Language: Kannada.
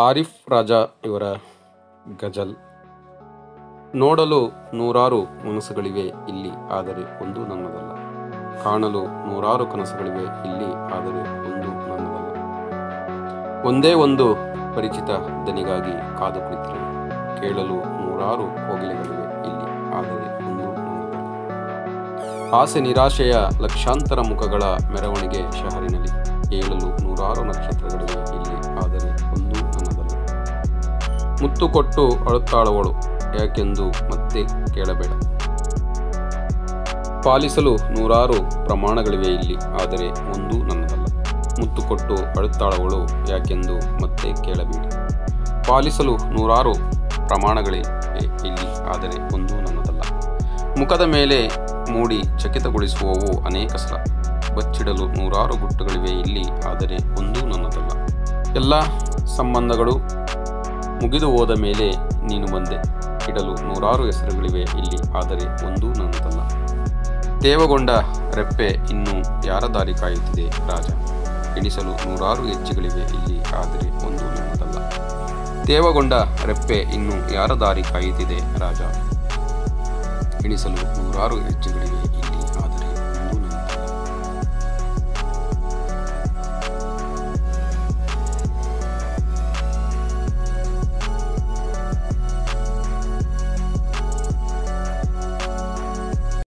ಆರಿಫ್ ರಾಜಾ ಇವರ ಗಜಲ್. ನೋಡಲು ನೂರಾರು ಮನಸ್ಸುಗಳಿವೆ ಇಲ್ಲಿ, ಆದರೆ ಒಂದು ನನ್ನದಲ್ಲ. ಕಾಣಲು ನೂರಾರು ಕನಸುಗಳಿವೆ ಇಲ್ಲಿ, ಆದರೆ ಒಂದು ನನ್ನದಲ್ಲ. ಒಂದೇ ಒಂದು ಪರಿಚಿತ ದನಿಗಾಗಿ ಕಾದು ಕುಳಿತಿರುವೆ. ಕೇಳಲು ನೂರಾರು ಕೋಗಿಲೆಗಳಿವೆ ಇಲ್ಲಿ, ಆದರೆ ಒಂದು ನನ್ನದಲ್ಲ. ಆಸೆ ನಿರಾಶೆಯ ಲಕ್ಷಾಂತರ ಮುಖಗಳ ಮೆರವಣಿಗೆ ಶಹರಿನಲ್ಲಿ. ಏಳಲು ನೂರಾರು ನಕ್ಷತ್ರಗಳಿವೆ ಇಲ್ಲಿ, ಆದರೆ ಒಂದು ನನ್ನದಲ್ಲ. ಮುತ್ತು ಕೊಟ್ಟು ಅಳುತ್ತಾಳವಳು, ಯಾಕೆಂದು ಮತ್ತೆ ಕೇಳಬೇಡ. ಪಾಲಿಸಲು ನೂರಾರು ಪ್ರಮಾಣಗಳಿವೆ ಇಲ್ಲಿ, ಆದರೆ ಒಂದು ನನ್ನದಲ್ಲ. ಮುತ್ತು ಕೊಟ್ಟು ಅಳುತ್ತಾಳವಳು, ಯಾಕೆಂದು ಮತ್ತೆ ಕೇಳಬೇಡಿ. ಪಾಲಿಸಲು ನೂರಾರು ಪ್ರಮಾಣಗಳಿವೆ ಇಲ್ಲಿ, ಆದರೆ ಒಂದು ನನ್ನದಲ್ಲ. ಮುಖದ ಮೇಲೆ ಮೂಡಿ ಚಕಿತಗೊಳಿಸುವವು ಅನೇಕ ಸಲ. ಬಚ್ಚಿಡಲು ನೂರಾರು ಗುಟ್ಟುಗಳಿವೆ ಇಲ್ಲಿ, ಆದರೆ ಒಂದೂ ನನ್ನದಲ್ಲ. ಎಲ್ಲ ಸಂಬಂಧಗಳು ಮುಗಿದು ಹೋದ ಮೇಲೆ ನೀನು ಬಂದೆ. ಇಡಲು ನೂರಾರು ಹೆಸರುಗಳಿವೆ ಇಲ್ಲಿ, ಆದರೆ ಒಂದೂ ನನ್ನದಲ್ಲ. ತೇವಗೊಂಡ ರೆಪ್ಪೆ ಇನ್ನೂ ಯಾರ ದಾರಿ ಕಾಯುತ್ತಿದೆ ರಾಜ. ಎಣಿಸಲು ನೂರಾರು ಹೆಜ್ಜೆಗಳಿವೆ ಇಲ್ಲಿ, ಆದರೆ ಒಂದೂ ನನ್ನದಲ್ಲ. ತೇವಗೊಂಡ ರೆಪ್ಪೆ ಇನ್ನೂ ಯಾರ ದಾರಿ ಕಾಯುತ್ತಿದೆ ರಾಜ. ಎಣಿಸಲು ನೂರಾರು ಹೆಜ್ಜೆಗಳಿವೆ ಇಲ್ಲಿ.